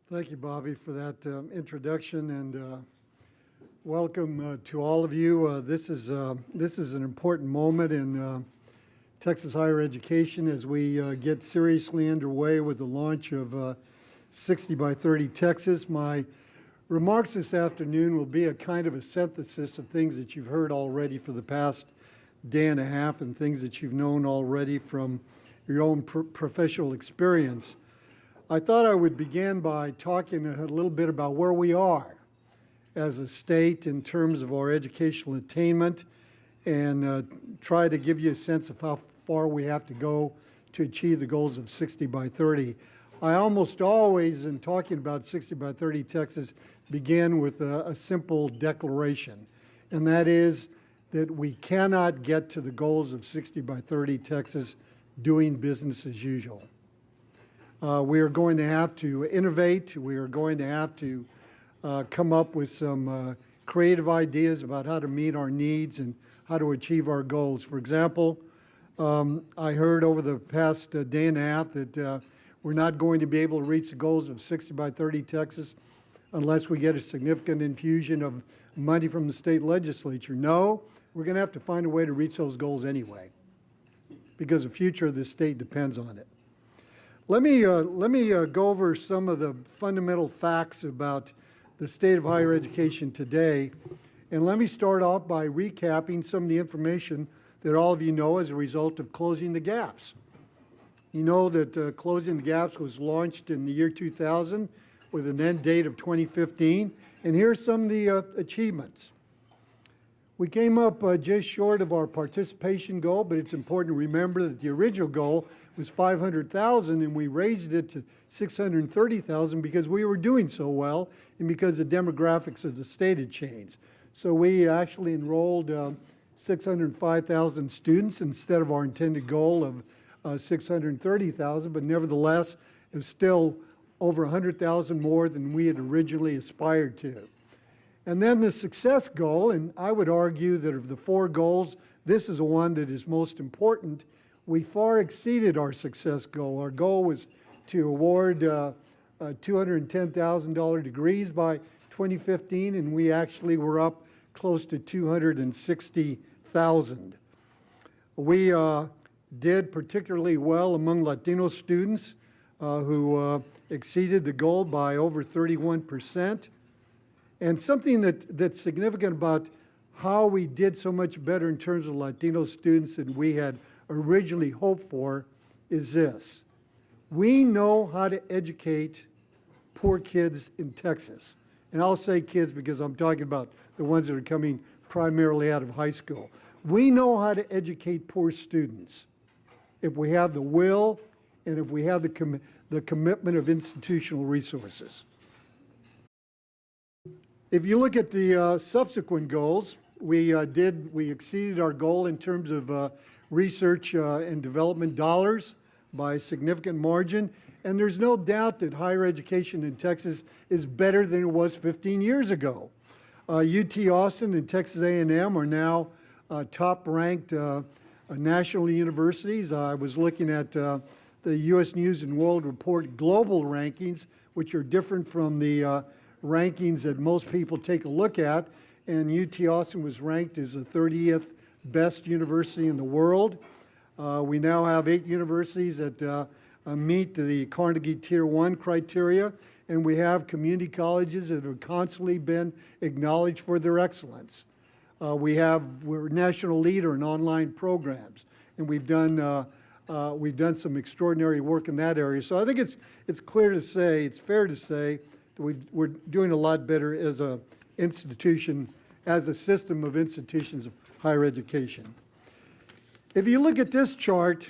Thank you, Bobby, for that introduction, and welcome to all of you. This is an important moment in Texas higher education as we get seriously underway with the launch of 60 by 30 Texas. My remarks this afternoon will be a kind of a synthesis of things that you've heard already for the past day and a half and things that you've known already from your own professional experience. I thought I would begin by talking a little bit about where we are as a state in terms of our educational attainment and try to give you a sense of how far we have to go to achieve the goals of 60 by 30. I almost always, in talking about 60 by 30 Texas, begin with a simple declaration, and that is that we cannot get to the goals of 60 by 30 Texas doing business as usual. We are going to have to innovate. We are going to have to come up with some creative ideas about how to meet our needs and how to achieve our goals. For example, I heard over the past day and a half that we're not going to be able to reach the goals of 60 by 30 Texas unless we get a significant infusion of money from the state legislature. No, we're going to have to find a way to reach those goals anyway, because the future of this state depends on it. Let me go over some of the fundamental facts about the state of higher education today. And let me start off by recapping some of the information that all of you know as a result of Closing the Gaps. You know that Closing the Gaps was launched in the year 2000 with an end date of 2015. And here's some of the achievements. We came up just short of our participation goal, but it's important to remember that the original goal was 500,000, and we raised it to 630,000 because we were doing so well and because the demographics of the state had changed. So we actually enrolled 605,000 students instead of our intended goal of 630,000, but nevertheless, it was still over 100,000 more than we had originally aspired to. And then the success goal, and I would argue that of the four goals, this is the one that is most important. We far exceeded our success goal. Our goal was to award $210,000 degrees by 2015, and we actually were up close to 260,000. We did particularly well among Latino students who exceeded the goal by over 31%. And something that's significant about how we did so much better in terms of Latino students than we had originally hoped for is this. We know how to educate poor kids in Texas. And I'll say kids because I'm talking about the ones that are coming primarily out of high school. We know how to educate poor students if we have the will and if we have the commitment of institutional resources. If you look at the subsequent goals, we exceeded our goal in terms of research and development dollars by a significant margin. And there's no doubt that higher education in Texas is better than it was 15 years ago. UT Austin and Texas A&M are now top-ranked national universities. I was looking at the U.S. News and World Report global rankings, which are different from the rankings that most people take a look at, and UT Austin was ranked as the 30th best university in the world. We now have 8 universities that meet the Carnegie Tier 1 criteria, and we have community colleges that have constantly been acknowledged for their excellence. We're a national leader in online programs, and we've done some extraordinary work in that area. So I think it's fair to say that we're doing a lot better as a institution, as a system of institutions of higher education. If you look at this chart,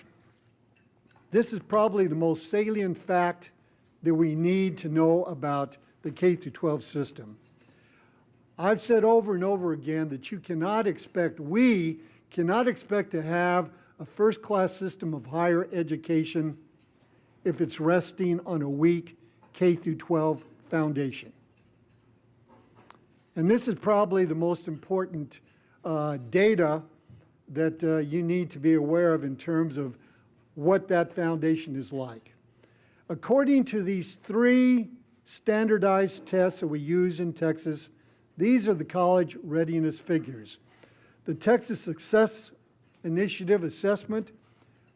this is probably the most salient fact that we need to know about the K-12 system. I've said over and over again that we cannot expect to have a first-class system of higher education if it's resting on a weak K-12 foundation. And this is probably the most important data that you need to be aware of in terms of what that foundation is like. According to these 3 standardized tests that we use in Texas. These are the college readiness figures. The Texas Success Initiative assessment,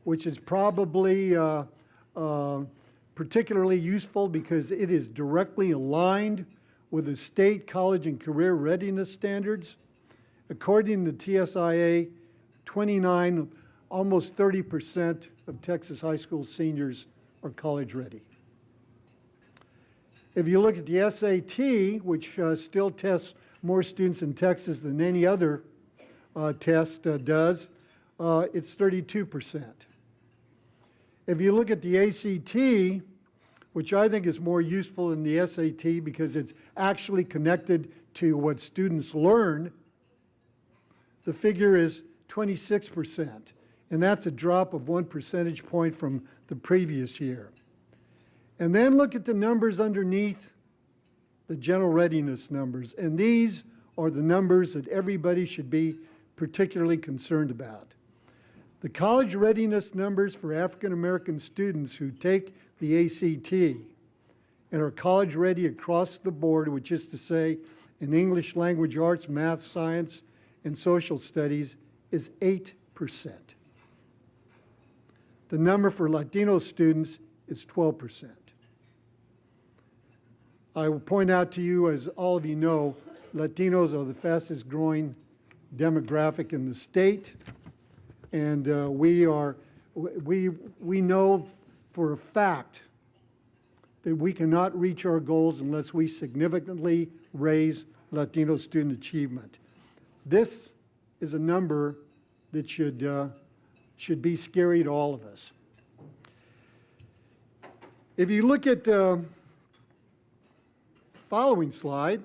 which is probably particularly useful because it is directly aligned with the state college and career readiness standards. According to TSIA, 29, almost 30% of Texas high school seniors are college ready. If you look at the SAT, which still tests more students in Texas than any other test does, it's 32%. If you look at the ACT, which I think is more useful than the SAT because it's actually connected to what students learn, the figure is 26%, and that's a drop of 1 percentage point from the previous year. And then look at the numbers underneath the general readiness numbers, and these are the numbers that everybody should be particularly concerned about. The college readiness numbers for African American students who take the ACT and are college ready across the board, which is to say in English language arts, math, science, and social studies, is 8%. The number for Latino students is 12%. I will point out to you, as all of you know, Latinos are the fastest growing demographic in the state, and we know for a fact that we cannot reach our goals unless we significantly raise Latino student achievement. This is a number that should be scary to all of us. If you look at following slide,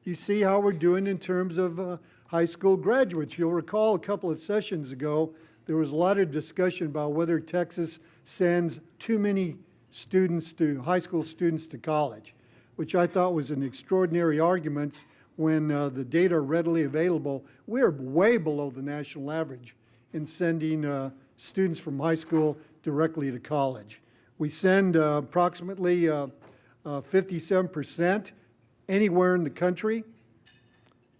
you see how we're doing in terms of high school graduates. You'll recall a couple of sessions ago, there was a lot of discussion about whether Texas sends too many students to, high school students to college, which I thought was an extraordinary argument when the data are readily available. We're way below the national average in sending students from high school directly to college. We send approximately 57% anywhere in the country.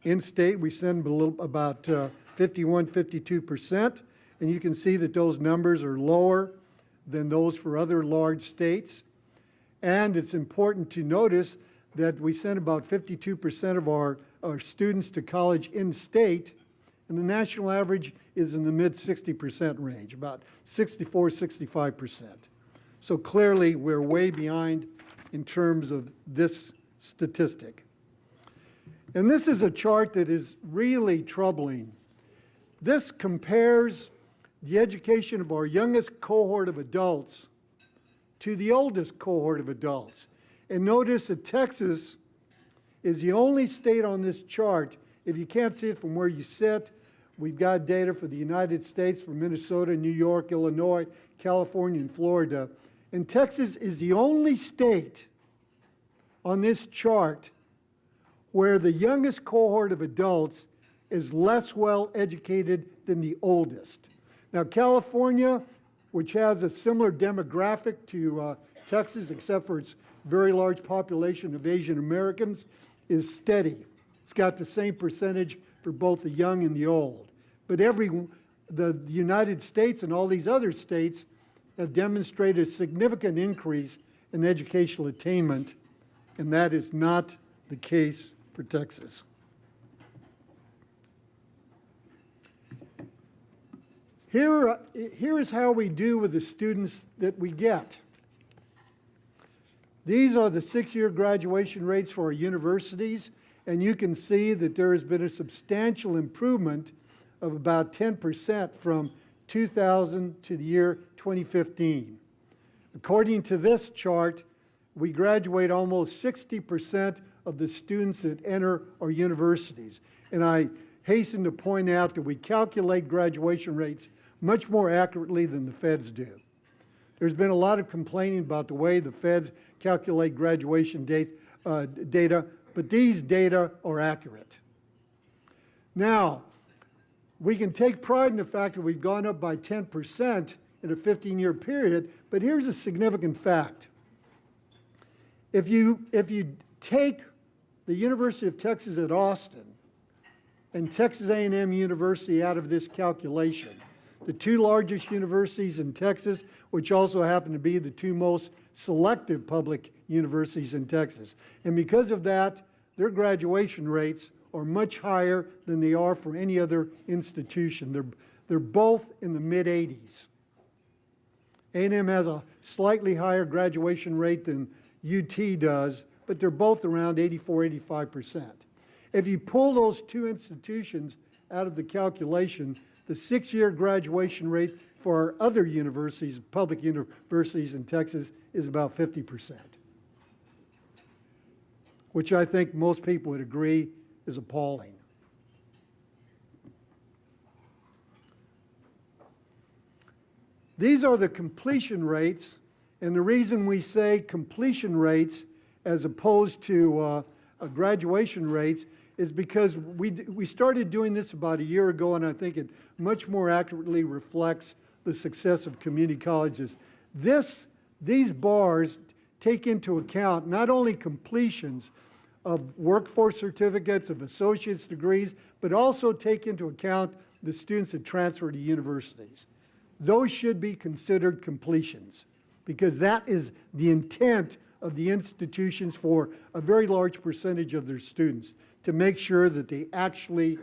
In state, we send about 51, 52%, and you can see that those numbers are lower than those for other large states. And it's important to notice that we send about 52% of our students to college in state, and the national average is in the mid 60% range, about 64, 65%. So clearly, we're way behind in terms of this statistic. And this is a chart that is really troubling. This compares the education of our youngest cohort of adults to the oldest cohort of adults. And notice that Texas is the only state on this chart. If you can't see it from where you sit, we've got data for the United States, for Minnesota, New York, Illinois, California, and Florida. And Texas is the only state on this chart where the youngest cohort of adults is less well educated than the oldest. Now, California, which has a similar demographic to Texas, except for its very large population of Asian Americans, is steady. It's got the same percentage for both the young and the old. But the United States and all these other states have demonstrated a significant increase in educational attainment, and that is not the case for Texas. Here is how we do with the students that we get. These are the 6-year graduation rates for our universities, and you can see that there has been a substantial improvement of about 10% from 2000 to the year 2015. According to this chart, we graduate almost 60% of the students that enter our universities. And I hasten to point out that we calculate graduation rates much more accurately than the feds do. There's been a lot of complaining about the way the feds calculate graduation data, but these data are accurate. Now, we can take pride in the fact that we've gone up by 10% in a 15-year period, but here's a significant fact. If you take the University of Texas at Austin and Texas A&M University out of this calculation, the two largest universities in Texas, which also happen to be the two most selective public universities in Texas. And because of that, their graduation rates are much higher than they are for any other institution. They're both in the mid-80s. A&M has a slightly higher graduation rate than UT does, but they're both around 84–85%. If you pull those two institutions out of the calculation, the 6-year graduation rate for our other universities, public universities in Texas, is about 50%, which I think most people would agree is appalling. These are the completion rates, and the reason we say completion rates as opposed to graduation rates is because we started doing this about a year ago, and I think it much more accurately reflects the success of community colleges. These bars take into account not only completions of workforce certificates, of associate's degrees, but also take into account the students that transfer to universities. Those should be considered completions because that is the intent of the institutions for a very large percentage of their students, to make sure that they actually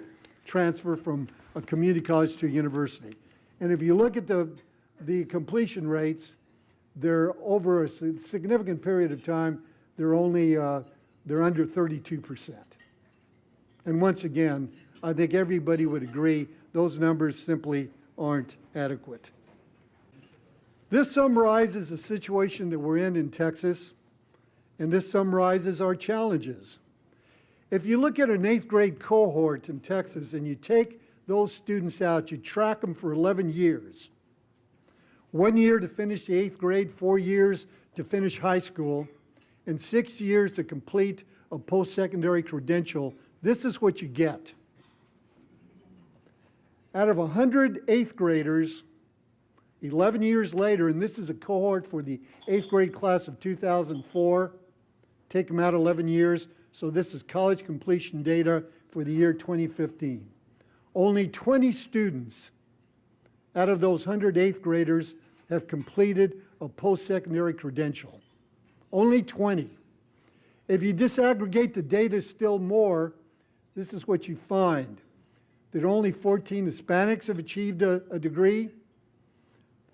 transfer from a community college to a university. And if you look at the completion rates, they're over a significant period of time, they're under 32%. And once again, I think everybody would agree those numbers simply aren't adequate. This summarizes the situation that we're in Texas, and this summarizes our challenges. If you look at an 8th grade cohort in Texas and you take those students out, you track them for 11 years, 1 year to finish the 8th grade, 4 years to finish high school, and 6 years to complete a post-secondary credential, this is what you get. Out of 100 8th graders, 11 years later, and this is a cohort for the 8th grade class of 2004, take them out 11 years, so this is college completion data for the year 2015. Only 20 students out of those 100 8th graders have completed a post-secondary credential. Only 20. If you disaggregate the data still more, this is what you find. That only 14 Hispanics have achieved a degree,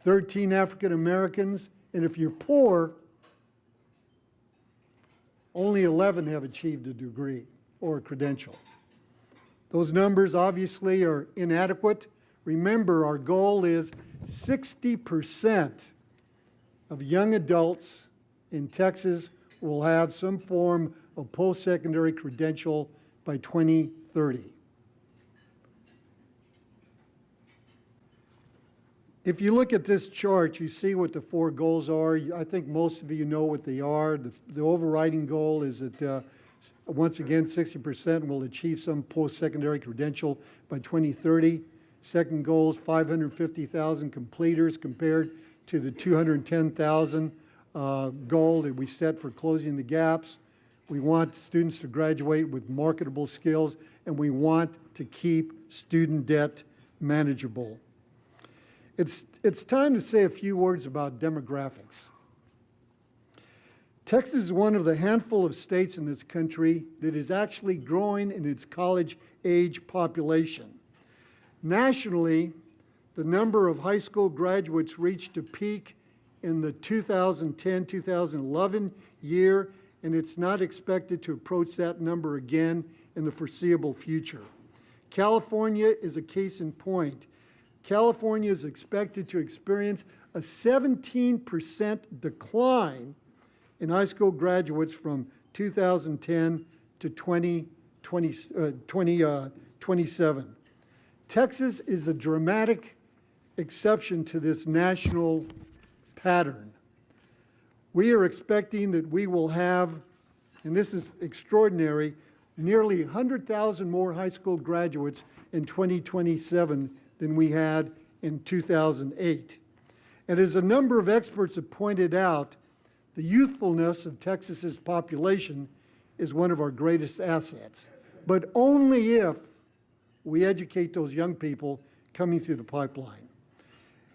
13 African Americans, and if you're poor, only 11 have achieved a degree or a credential. Those numbers obviously are inadequate. Remember, our goal is 60% of young adults in Texas will have some form of post-secondary credential by 2030. If you look at this chart, you see what the 4 goals are. I think most of you know what they are. The overriding goal is that, once again, 60% will achieve some post-secondary credential by 2030. Second goal is 550,000 completers compared to the 210,000 goal that we set for closing the gaps. We want students to graduate with marketable skills, and we want to keep student debt manageable. It's time to say a few words about demographics. Texas is one of the handful of states in this country that is actually growing in its college-age population. Nationally, the number of high school graduates reached a peak in the 2010-2011 year, and it's not expected to approach that number again in the foreseeable future. California is a case in point. California is expected to experience a 17% decline in high school graduates from 2010 to 2027. Texas is a dramatic exception to this national pattern. We are expecting that we will have, and this is extraordinary, nearly 100,000 more high school graduates in 2027 than we had in 2008. And as a number of experts have pointed out, the youthfulness of Texas's population is one of our greatest assets, but only if we educate those young people coming through the pipeline.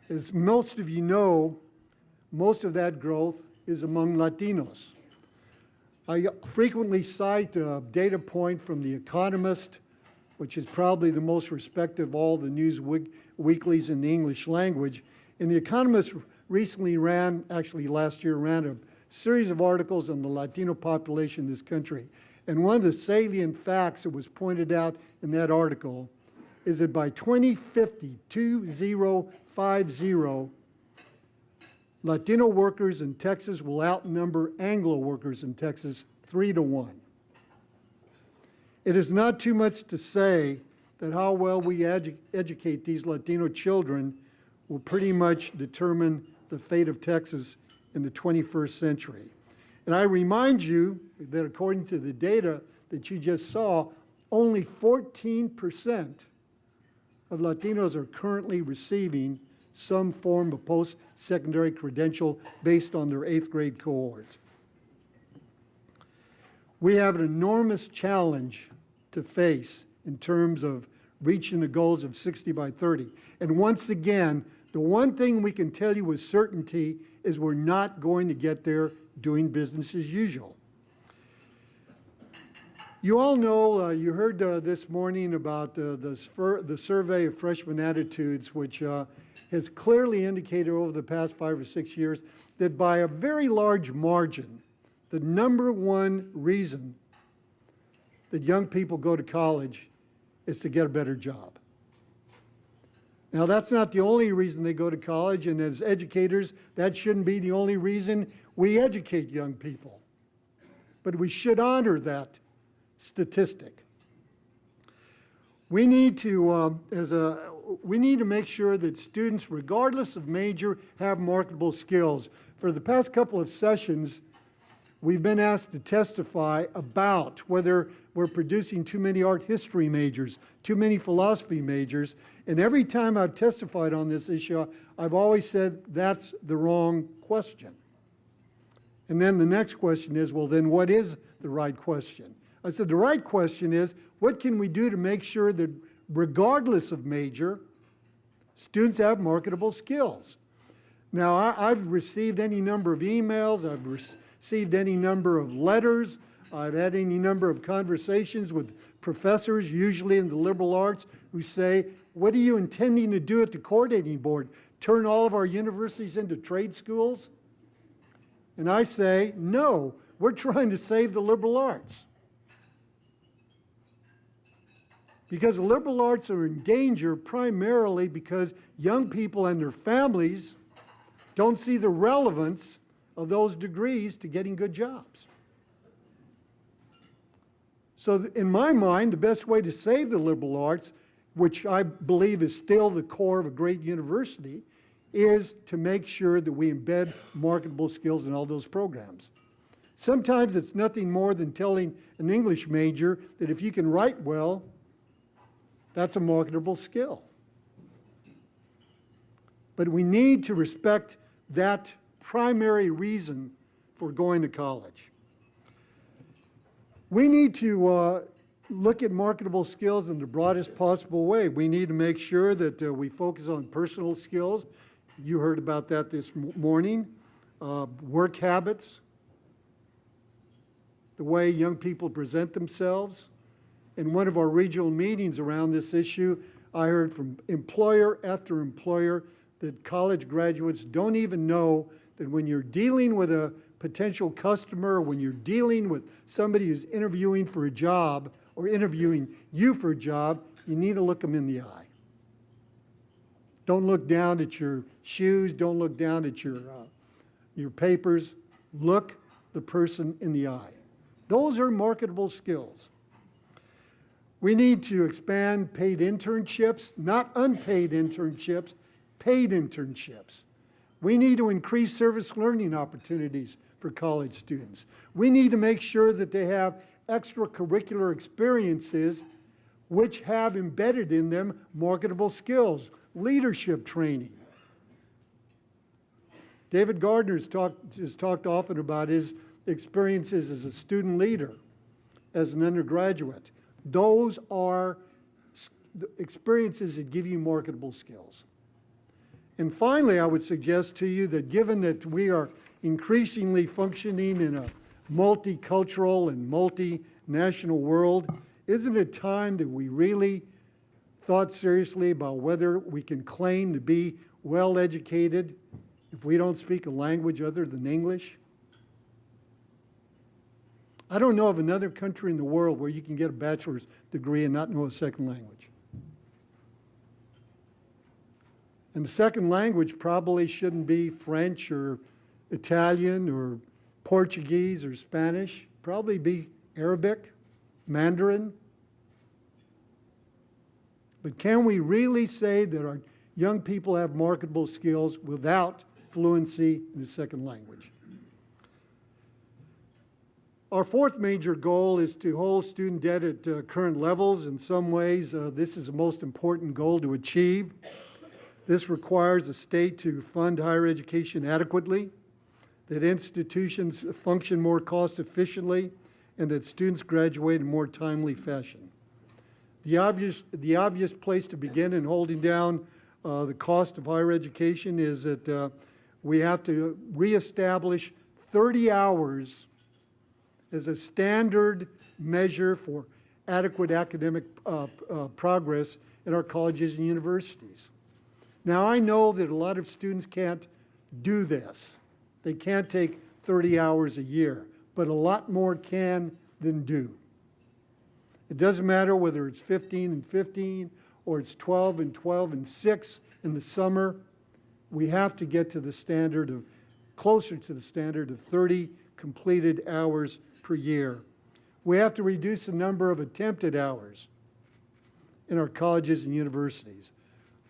As most of you know, most of that growth is among Latinos. I frequently cite a data point from The Economist, which is probably the most respected of all the news weeklies in the English language. And The Economist recently actually last year, ran a series of articles on the Latino population in this country. And one of the salient facts that was pointed out in that article is that by 2050, 2050, Latino workers in Texas will outnumber Anglo workers in Texas 3-1. It is not too much to say that how well we educate these Latino children will pretty much determine the fate of Texas in the 21st century. And I remind you that according to the data that you just saw, only 14% of Latinos are currently receiving some form of post-secondary credential based on their 8th grade cohort. We have an enormous challenge to face in terms of reaching the goals of 60 by 30. And once again, the one thing we can tell you with certainty is we're not going to get there doing business as usual. You all know, you heard this morning about the survey of freshman attitudes, which has clearly indicated over the past 5 or 6 years that by a very large margin, the number one reason that young people go to college is to get a better job. Now, that's not the only reason they go to college, and as educators, that shouldn't be the only reason we educate young people. But we should honor that statistic. We need to, we need to make sure that students, regardless of major, have marketable skills. For the past couple of sessions, we've been asked to testify about whether we're producing too many art history majors, too many philosophy majors, and every time I've testified on this issue, I've always said that's the wrong question. And then the next question is, well, then what is the right question? I said the right question is, what can we do to make sure that regardless of major, students have marketable skills? Now, I've received any number of emails, I've received any number of letters, I've had any number of conversations with professors, usually in the liberal arts, who say, what are you intending to do at the coordinating board? Turn all of our universities into trade schools? And I say, no, we're trying to save the liberal arts. Because the liberal arts are in danger primarily because young people and their families don't see the relevance of those degrees to getting good jobs. So in my mind, the best way to save the liberal arts, which I believe is still the core of a great university, is to make sure that we embed marketable skills in all those programs. Sometimes it's nothing more than telling an English major that if you can write well, that's a marketable skill. But we need to respect that primary reason for going to college. We need to look at marketable skills in the broadest possible way. We need to make sure that we focus on personal skills. You heard about that this morning. Work habits, the way young people present themselves. In one of our regional meetings around this issue, I heard from employer after employer that college graduates don't even know that when you're dealing with a potential customer, when you're dealing with somebody who's interviewing for a job or interviewing you for a job, you need to look them in the eye. Don't look down at your shoes. Don't look down at your papers. Look the person in the eye. Those are marketable skills. We need to expand paid internships, not unpaid internships, paid internships. We need to increase service learning opportunities for college students. We need to make sure that they have extracurricular experiences which have embedded in them marketable skills, leadership training. David Gardner has talked often about his experiences as a student leader, as an undergraduate. Those are experiences that give you marketable skills. And finally, I would suggest to you that given that we are increasingly functioning in a multicultural and multinational world, isn't it time that we really thought seriously about whether we can claim to be well-educated if we don't speak a language other than English? I don't know of another country in the world where you can get a bachelor's degree and not know a second language. And the second language probably shouldn't be French or Italian or Portuguese or Spanish. Probably be Arabic, Mandarin. But can we really say that our young people have marketable skills without fluency in a second language? Our fourth major goal is to hold student debt at current levels. In some ways, this is the most important goal to achieve. This requires the state to fund higher education adequately, that institutions function more cost efficiently, and that students graduate in more timely fashion. The obvious place to begin in holding down the cost of higher education is that we have to reestablish 30 hours as a standard measure for adequate academic progress at our colleges and universities. Now, I know that a lot of students can't do this. They can't take 30 hours a year, but a lot more can than do. It doesn't matter whether it's 15 and 15 or it's 12 and 12 and 6 in the summer. We have to get to the standard of, closer to the standard of 30 completed hours per year. We have to reduce the number of attempted hours in our colleges and universities.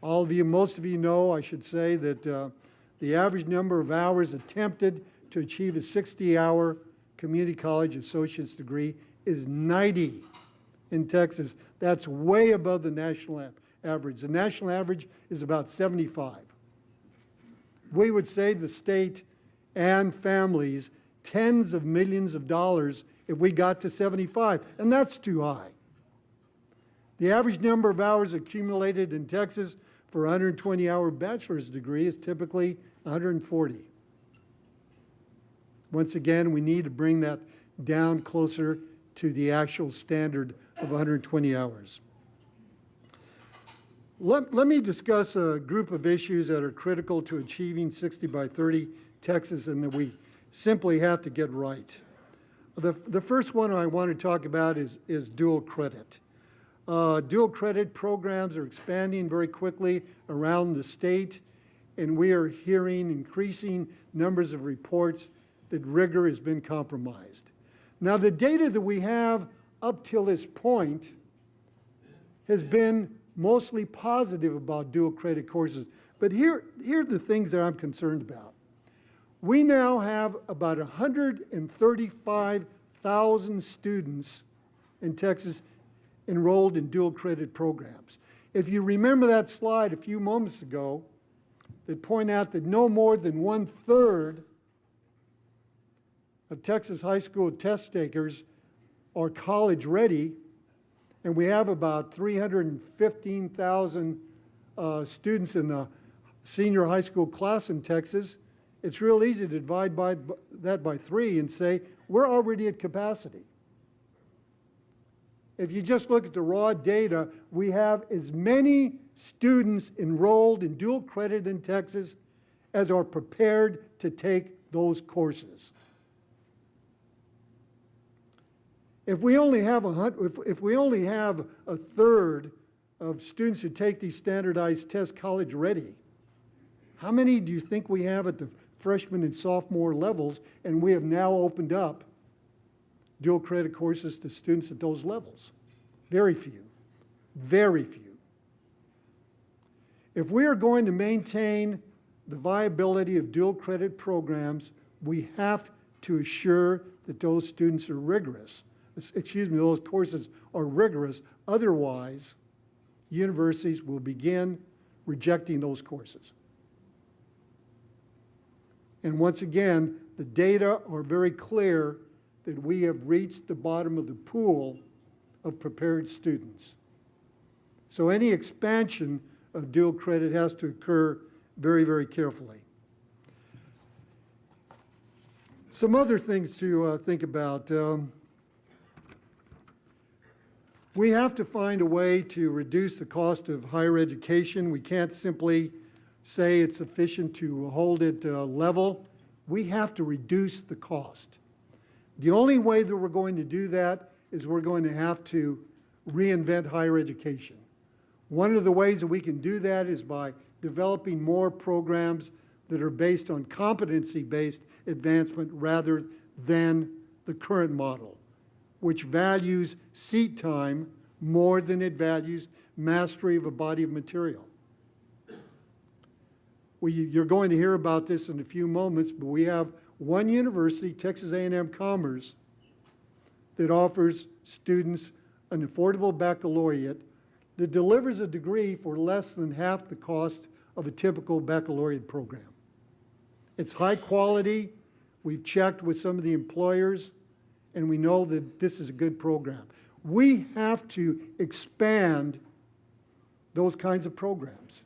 All of you, most of you know, I should say, that the average number of hours attempted to achieve a 60-hour community college associate's degree is 90 in Texas. That's way above the national average. The national average is about 75. We would save the state and families tens of millions of dollars if we got to 75, and that's too high. The average number of hours accumulated in Texas for a 120-hour bachelor's degree is typically 140. Once again, we need to bring that down closer to the actual standard of 120 hours. Let me discuss a group of issues that are critical to achieving 60 by 30 Texas and that we simply have to get right. The first one I want to talk about is dual credit. Dual credit programs are expanding very quickly around the state, and we are hearing increasing numbers of reports that rigor has been compromised. Now, the data that we have up till this point has been mostly positive about dual credit courses, but here are the things that I'm concerned about. We now have about 135,000 students in Texas enrolled in dual credit programs. If you remember that slide a few moments ago that point out that no more than 1/3 of Texas high school test takers are college ready, and we have about 315,000 students in the senior high school class in Texas, it's real easy to divide that by 3 and say, we're already at capacity. If you just look at the raw data, we have as many students enrolled in dual credit in Texas as are prepared to take those courses. If we only have if we only have 1/3 of students who take these standardized tests college ready, how many do you think we have at the freshman and sophomore levels? And we have now opened up dual credit courses to students at those levels. Very few, very few. If we are going to maintain the viability of dual credit programs, we have to assure that those students are rigorous. Those courses are rigorous. Otherwise, universities will begin rejecting those courses. And once again, the data are very clear that we have reached the bottom of the pool of prepared students. So any expansion of dual credit has to occur very, very carefully. Some other things to think about. We have to find a way to reduce the cost of higher education. We can't simply say it's sufficient to hold it level. We have to reduce the cost. The only way that we're going to do that is we're going to have to reinvent higher education. One of the ways that we can do that is by developing more programs that are based on competency-based advancement rather than the current model, which values seat time more than it values mastery of a body of material. You're going to hear about this in a few moments, but we have one university, Texas A&M Commerce, that offers students an affordable baccalaureate that delivers a degree for less than half the cost of a typical baccalaureate program. It's high quality. We've checked with some of the employers, and we know that this is a good program. We have to expand those kinds of programs.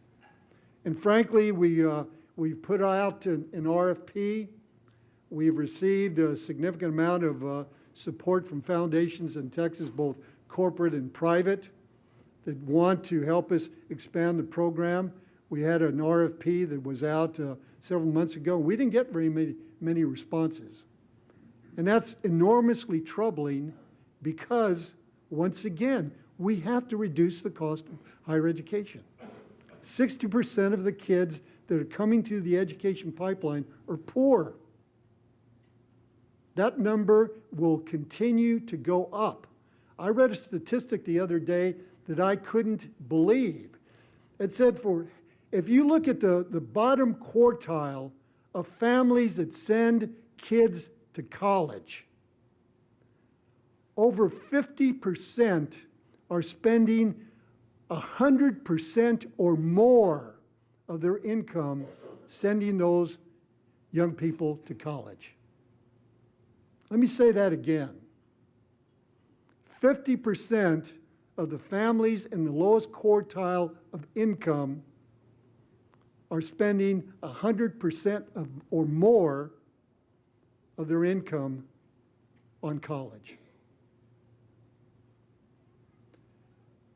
And frankly, we've put out an RFP. We've received a significant amount of support from foundations in Texas, both corporate and private, that want to help us expand the program. We had an RFP that was out several months ago. We didn't get very many responses. And that's enormously troubling because, once again, we have to reduce the cost of higher education. 60% of the kids that are coming through the education pipeline are poor. That number will continue to go up. I read a statistic the other day that I couldn't believe. It said if you look at the bottom quartile of families that send kids to college, over 50% are spending 100% or more of their income sending those young people to college. Let me say that again. 50% of the families in the lowest quartile of income are spending 100% or more of their income on college.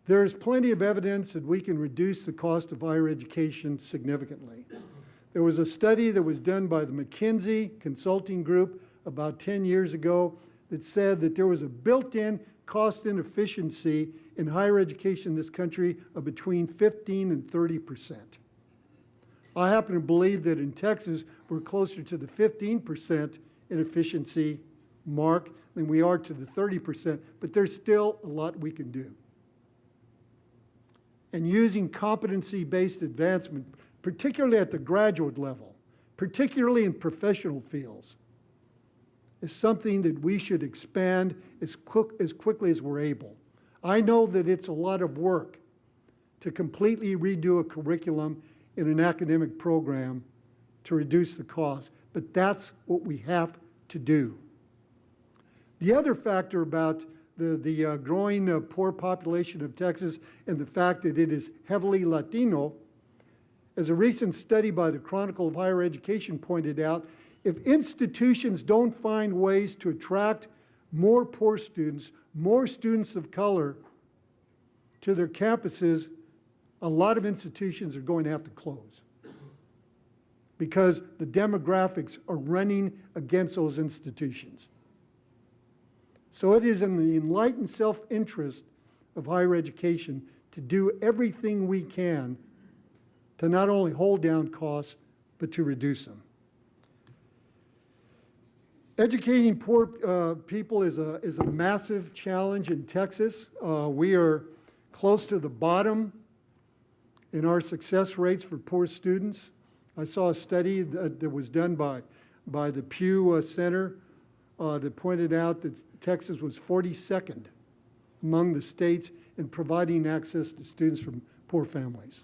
There is plenty of evidence that we can reduce the cost of higher education significantly. There was a study that was done by the McKinsey Consulting Group about 10 years ago that said that there was a built-in cost inefficiency in higher education in this country of between 15 and 30%. I happen to believe that in Texas, we're closer to the 15% inefficiency mark than we are to the 30%, but there's still a lot we can do. And using competency-based advancement, particularly at the graduate level, particularly in professional fields, is something that we should expand as quickly as we're able. I know that it's a lot of work to completely redo a curriculum in an academic program to reduce the cost, but that's what we have to do. The other factor about the growing poor population of Texas and the fact that it is heavily Latino, as a recent study by the Chronicle of Higher Education pointed out, if institutions don't find ways to attract more poor students, more students of color to their campuses, a lot of institutions are going to have to close because the demographics are running against those institutions. So it is in the enlightened self-interest of higher education to do everything we can to not only hold down costs, but to reduce them. Educating poor people is a massive challenge in Texas. We are close to the bottom in our success rates for poor students. I saw a study that was done by the Pew Center that pointed out that Texas was 42nd among the states in providing access to students from poor families.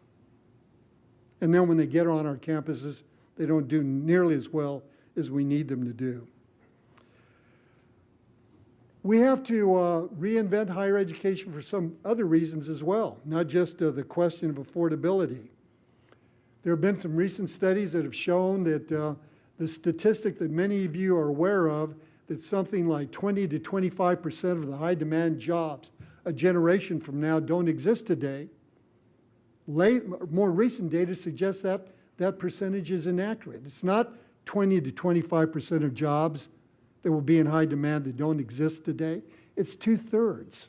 And then when they get on our campuses, They don't do nearly as well as we need them to do. We have to reinvent higher education for some other reasons as well, not just the question of affordability. There have been some recent studies that have shown that the statistic that many of you are aware of, that something like 20 to 25% of the high demand jobs a generation from now don't exist today. More recent data suggests that that percentage is inaccurate. It's not 20 to 25% of jobs that will be in high demand that don't exist today. It's 2/3.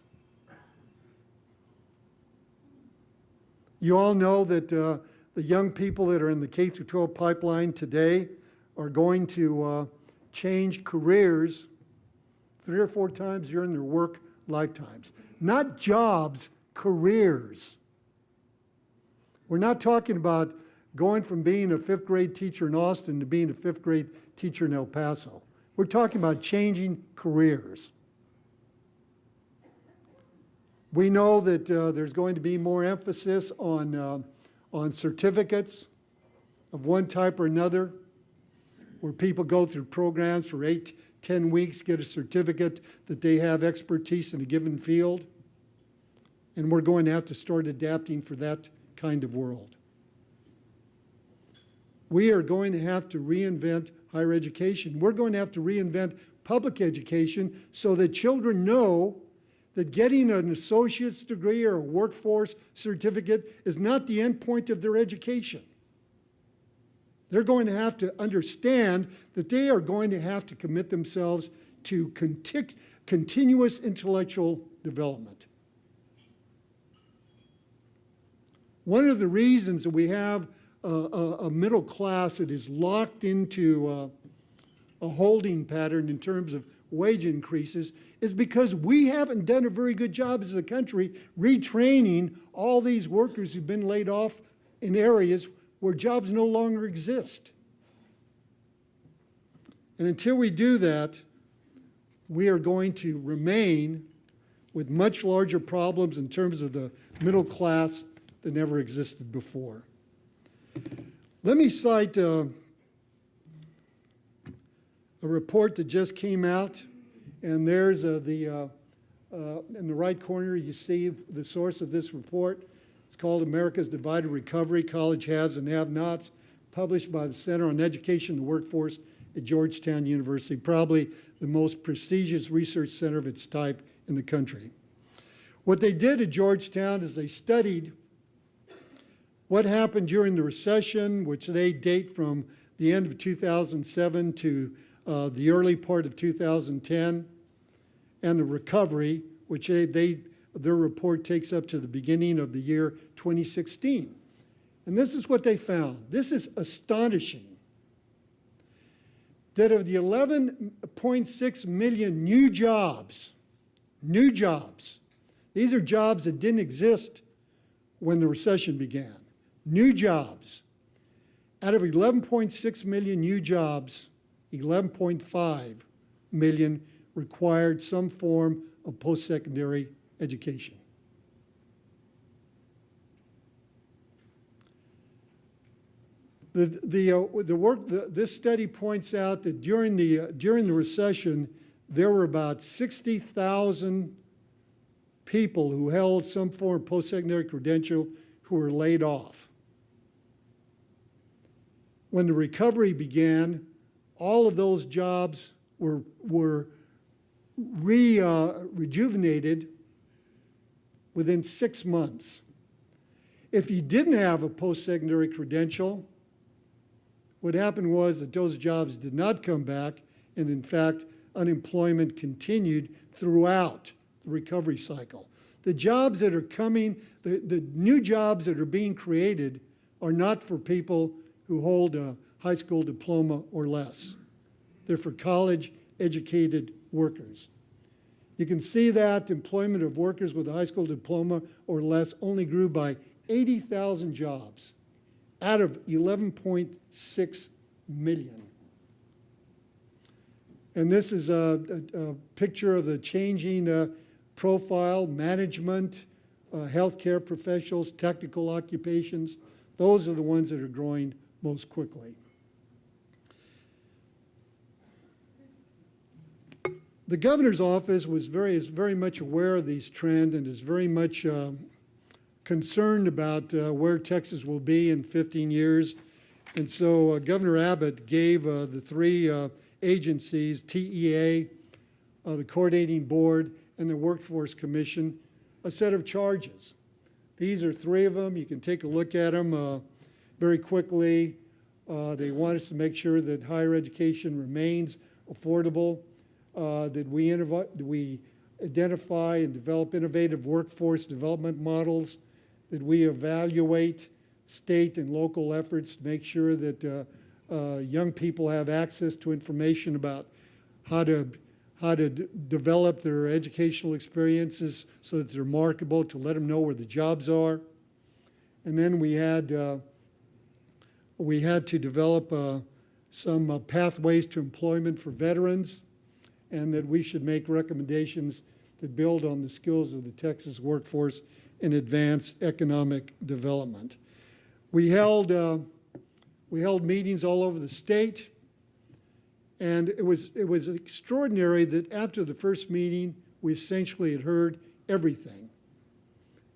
You all know that the young people that are in the K-12 pipeline today are going to change careers 3 or 4 times during their work lifetimes. Not jobs, careers. We're not talking about going from being a 5th grade teacher in Austin to being a 5th grade teacher in El Paso. We're talking about changing careers. We know that there's going to be more emphasis on certificates of one type or another, where people go through programs for 8, 10 weeks, get a certificate that they have expertise in a given field. And we're going to have to start adapting for that kind of world. We are going to have to reinvent higher education. We're going to have to reinvent public education so that children know that getting an associate's degree or a workforce certificate is not the end point of their education. They're going to have to understand that they are going to have to commit themselves to continuous intellectual development. One of the reasons that we have a middle class that is locked into a holding pattern in terms of wage increases is because we haven't done a very good job as a country retraining all these workers who've been laid off in areas where jobs no longer exist. And until we do that, we are going to remain with much larger problems in terms of the middle class that never existed before. Let me cite a report that just came out, and there's in the right corner you see the source of this report. It's called America's Divided Recovery, College Haves and Have-Nots, published by the Center on Education and the Workforce at Georgetown University, probably the most prestigious research center of its type in the country. What they did at Georgetown is they studied what happened during the recession, which they date from the end of 2007 to the early part of 2010, and the recovery, which their report takes up to the beginning of the year 2016. And this is what they found. This is astonishing. That of the 11.6 million new jobs, these are jobs that didn't exist when the recession began. New jobs. Out of 11.6 million new jobs, 11.5 million required some form of post-secondary education. This study points out that during the recession, there were about 60,000 people who held some form of post-secondary credential who were laid off. When the recovery began, all of those jobs were rejuvenated within 6 months. If you didn't have a post-secondary credential, what happened was that those jobs did not come back, and in fact, unemployment continued throughout the recovery cycle. The jobs that are coming, the new jobs that are being created are not for people who hold a high school diploma or less. They're for college-educated workers. You can see that employment of workers with a high school diploma or less only grew by 80,000 jobs out of 11.6 million. And this is a picture of the changing profile, management, healthcare professionals, technical occupations. Those are the ones that are growing most quickly. The governor's office is very much aware of these trends and is very much concerned about where Texas will be in 15 years. And so Governor Abbott gave the three agencies, TEA, the Coordinating Board, and the Workforce Commission, a set of charges. These are three of them. You can take a look at them very quickly. They want us to make sure that higher education remains affordable, that we identify and develop innovative workforce development models, that we evaluate state and local efforts to make sure that young people have access to information about how to develop their educational experiences so that they're marketable, to let them know where the jobs are. And then we had to develop some pathways to employment for veterans, and that we should make recommendations that build on the skills of the Texas workforce and advance economic development. We held meetings all over the state, and it was extraordinary that after the first meeting, we essentially had heard everything.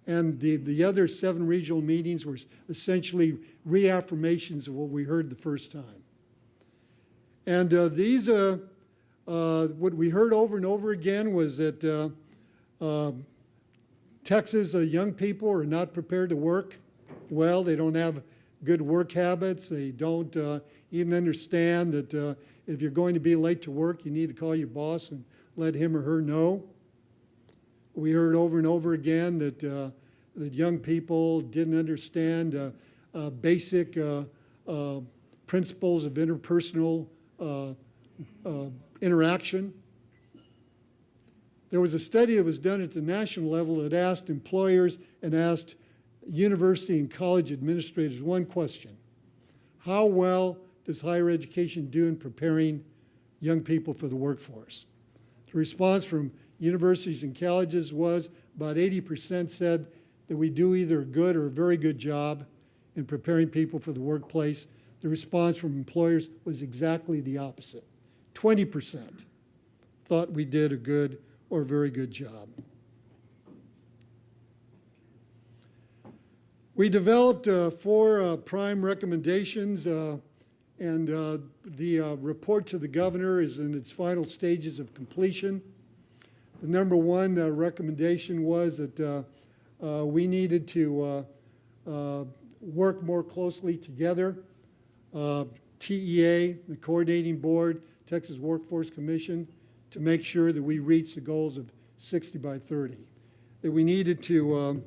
And the other 7 regional meetings were essentially reaffirmations of what we heard the first time. And what we heard over and over again was that Texas young people are not prepared to work well. They don't have good work habits. They don't even understand that if you're going to be late to work, you need to call your boss and let him or her know. We heard over and over again that that young people didn't understand basic principles of interpersonal interaction. There was a study that was done at the national level that asked employers and asked university and college administrators one question: how well does higher education do in preparing young people for the workforce? The response from universities and colleges was about 80% said that we do either a good or a very good job in preparing people for the workplace. The response from employers was exactly the opposite. 20% thought we did a good or very good job. We developed 4 prime recommendations, and the report to the governor is in its final stages of completion. The number 1 recommendation was that we needed to work more closely together. TEA, the Coordinating Board, Texas Workforce Commission, to make sure that we reach the goals of 60 by 30. That we needed to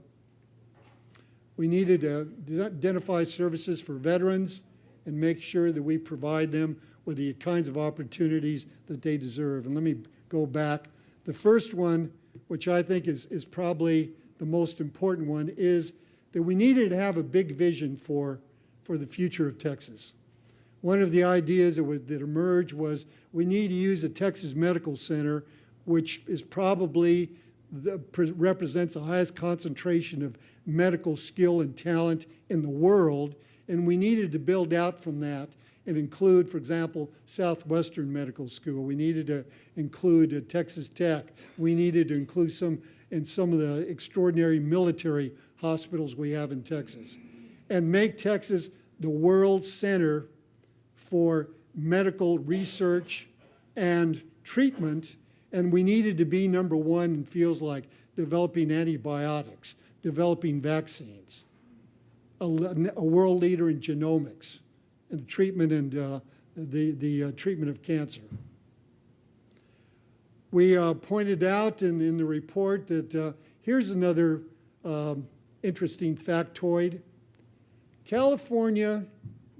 identify services for veterans and make sure that we provide them with the kinds of opportunities that they deserve. And let me go back. The first one, which I think is probably the most important one, is that we needed to have a big vision for the future of Texas. One of the ideas that emerged was we need to use a Texas Medical Center, which is probably represents the highest concentration of medical skill and talent in the world, and we needed to build out from that and include, for example, Southwestern Medical School. We needed to include Texas Tech. We needed to include some of the extraordinary military hospitals we have in Texas, and make Texas the world center for medical research and treatment. And we needed to be number 1 in fields like developing antibiotics, developing vaccines, a world leader in genomics and treatment and the treatment of cancer. We pointed out in the report that here's another interesting factoid. California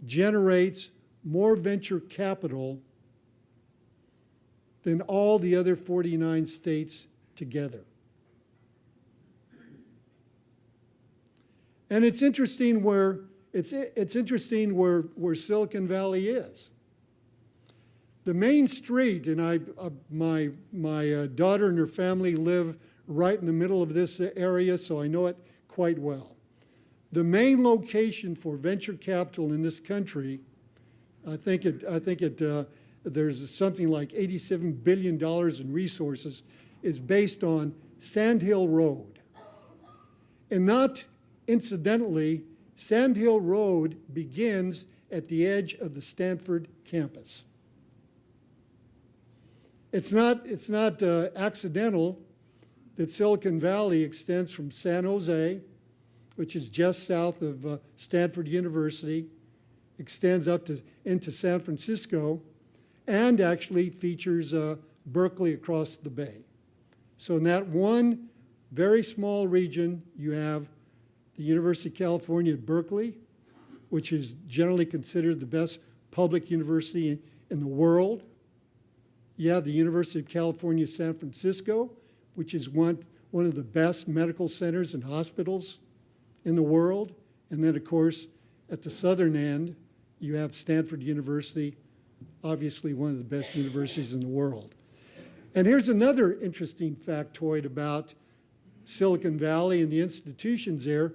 generates more venture capital than all the other 49 states together. And it's interesting where Silicon Valley is. The main street, and my daughter and her family live right in the middle of this area, so I know it quite well. The main location for venture capital in this country, I think it there's something like $87 billion in resources, is based on Sand Hill Road. And not incidentally, Sand Hill Road begins at the edge of the Stanford campus. It's not accidental that Silicon Valley extends from San Jose, which is just south of Stanford University, extends up into San Francisco, and actually features Berkeley across the bay. So in that one very small region, you have the University of California at Berkeley, which is generally considered the best public university in the world. You have the University of California, San Francisco, which is one of the best medical centers and hospitals in the world. And then, of course, at the southern end, you have Stanford University, obviously one of the best universities in the world. And here's another interesting factoid about Silicon Valley and the institutions there.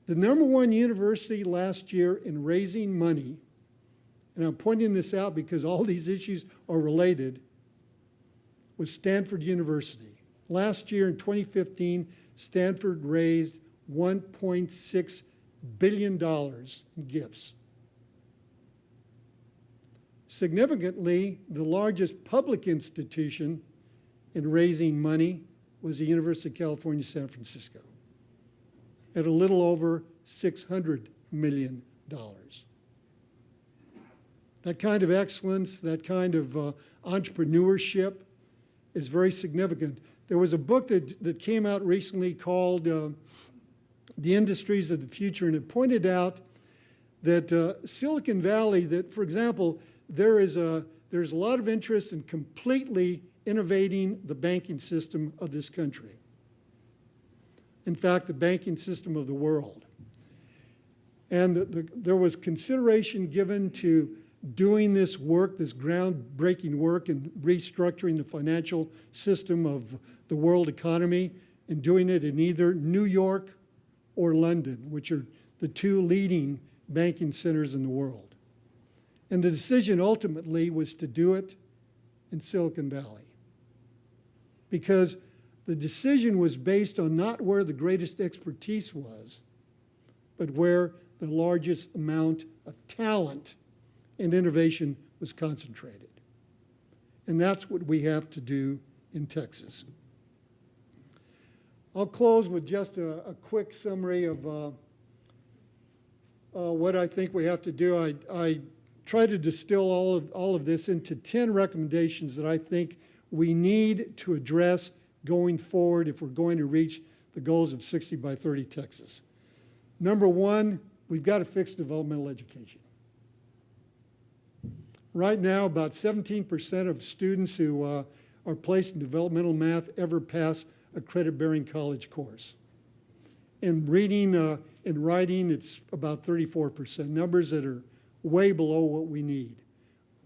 The #1 university last year in raising money, and I'm pointing this out because all these issues are related, was Stanford University. Last year in 2015, Stanford raised $1.6 billion in gifts. Significantly, the largest public institution in raising money was the University of California, San Francisco, at a little over $600 million. That kind of excellence, that kind of entrepreneurship is very significant. There was a book that came out recently called The Industries of the Future, and it pointed out that Silicon Valley, that, for example, there's a lot of interest in completely innovating the banking system of this country. In fact, the banking system of the world. And there was consideration given to doing this work, this groundbreaking work in restructuring the financial system of the world economy, and doing it in either New York or London, which are the two leading banking centers in the world. And the decision ultimately was to do it in Silicon Valley, because the decision was based on not where the greatest expertise was, but where the largest amount of talent and innovation was concentrated. And that's what we have to do in Texas. I'll close with just a quick summary of what I think we have to do. I try to distill all of this into 10 recommendations that I think we need to address going forward if we're going to reach the goals of 60 by 30 Texas. Number one, we've got to fix developmental education. Right now, about 17% of students who are placed in developmental math ever pass a credit-bearing college course. In reading and writing, it's about 34%, numbers that are way below what we need.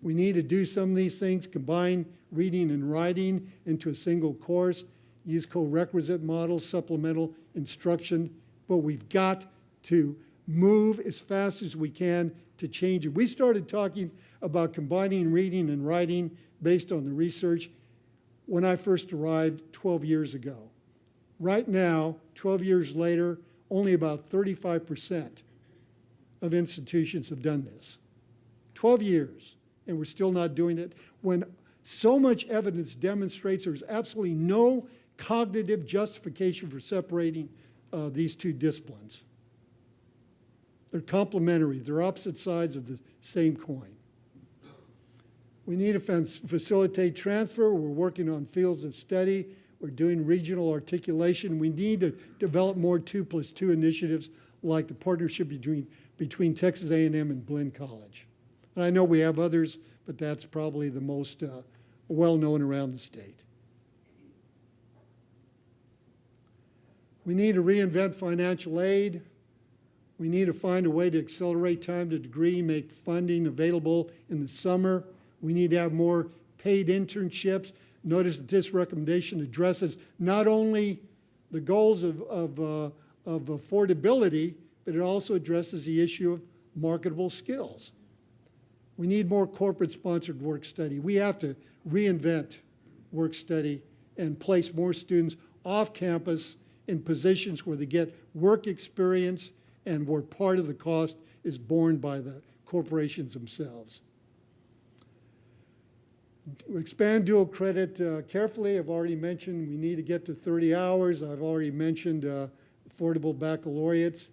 We need to do some of these things, combine reading and writing into a single course, use co-requisite models, supplemental instruction, but we've got to move as fast as we can to change it. We started talking about combining reading and writing based on the research when I first arrived 12 years ago. Right now, 12 years later, only about 35% of institutions have done this. 12 years, and we're still not doing it, when so much evidence demonstrates there's absolutely no cognitive justification for separating these two disciplines. They're complementary. They're opposite sides of the same coin. We need to facilitate transfer. We're working on fields of study. We're doing regional articulation. We need to develop more 2+2 initiatives like the partnership between Texas A&M and Blinn College. And I know we have others, but that's probably the most well-known around the state. We need to reinvent financial aid. We need to find a way to accelerate time to degree, make funding available in the summer. We need to have more paid internships. Notice that this recommendation addresses not only the goals of affordability, but it also addresses the issue of marketable skills. We need more corporate-sponsored work study. We have to reinvent work study and place more students off campus in positions where they get work experience and where part of the cost is borne by the corporations themselves. Expand dual credit carefully. I've already mentioned we need to get to 30 hours. I've already mentioned affordable baccalaureates.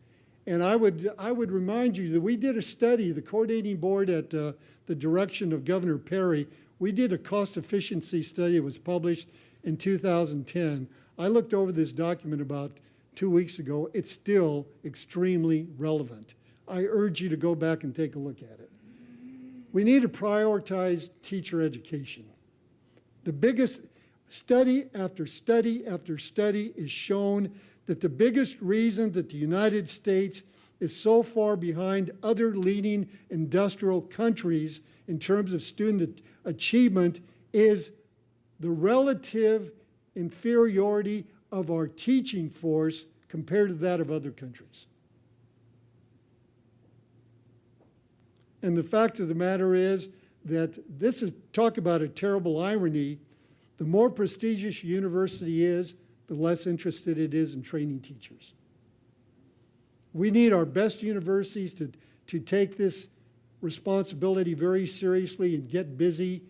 And I would remind you that we did a study, the coordinating board at the direction of Governor Perry, we did a cost efficiency study. It was published in 2010. I looked over this document about 2 weeks ago. It's still extremely relevant. I urge you to go back and take a look at it. We need to prioritize teacher education. The biggest study after study after study is shown that the biggest reason that the United States is so far behind other leading industrial countries in terms of student achievement is the relative inferiority of our teaching force compared to that of other countries. And the fact of the matter is that this is, talk about a terrible irony, the more prestigious university is, the less interested it is in training teachers. We need our best universities to take this responsibility very seriously and get busy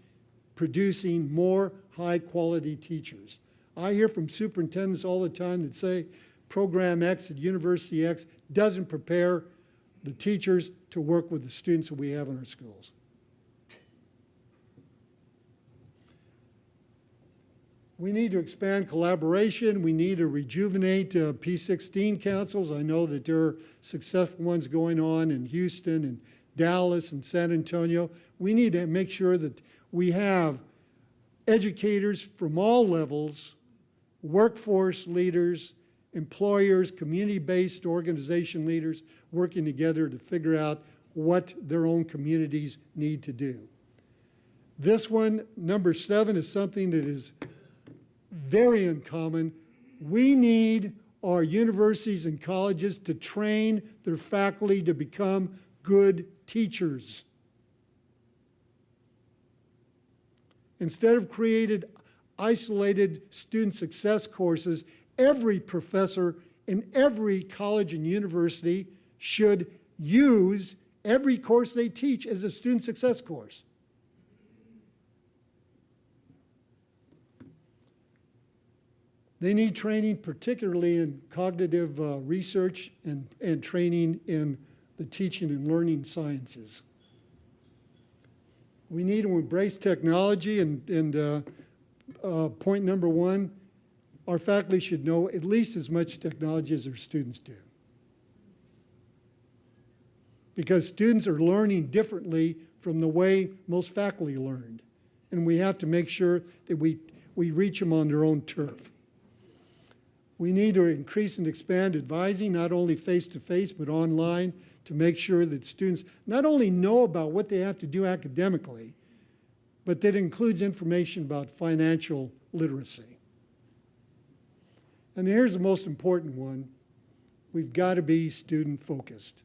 producing more high-quality teachers. I hear from superintendents all the time that say Program X at University X doesn't prepare the teachers to work with the students that we have in our schools. We need to expand collaboration. We need to rejuvenate P16 councils. I know that there are successful ones going on in Houston and Dallas and San Antonio. We need to make sure that we have educators from all levels, workforce leaders, employers, community-based organization leaders working together to figure out what their own communities need to do. This one, number 7, is something that is very uncommon. We need our universities and colleges to train their faculty to become good teachers. Instead of created isolated student success courses, every professor in every college and university should use every course they teach as a student success course. They need training, particularly in cognitive research and training in the teaching and learning sciences. We need to embrace technology, and point number 1, our faculty should know at least as much technology as their students do. Because students are learning differently from the way most faculty learned. And we have to make sure that we reach them on their own turf. We need to increase and expand advising, not only face-to-face, but online, to make sure that students not only know about what they have to do academically, but that includes information about financial literacy. And here's the most important one. We've got to be student-focused.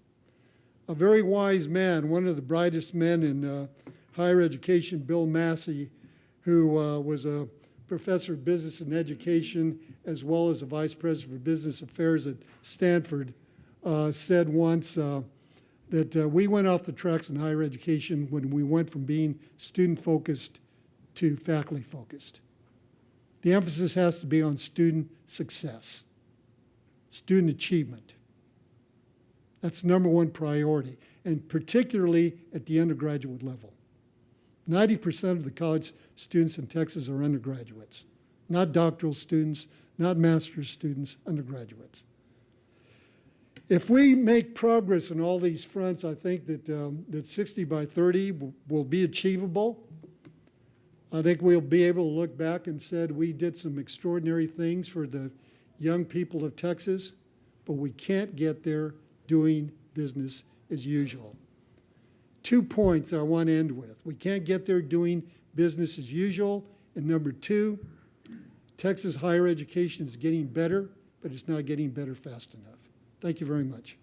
A very wise man, one of the brightest men in higher education, Bill Massey, who was a professor of business and education, as well as a vice president for business affairs at Stanford, said once that we went off the tracks in higher education when we went from being student-focused to faculty-focused. The emphasis has to be on student success, student achievement. That's number 1 priority, and particularly at the undergraduate level. 90% of the college students in Texas are undergraduates, not doctoral students, not master's students, undergraduates. If we make progress on all these fronts, I think that 60 by 30 will be achievable. I think we'll be able to look back and said we did some extraordinary things for the young people of Texas, but we can't get there doing business as usual. 2 points I want to end with. We can't get there doing business as usual. And number 2, Texas higher education is getting better, but it's not getting better fast enough. Thank you very much.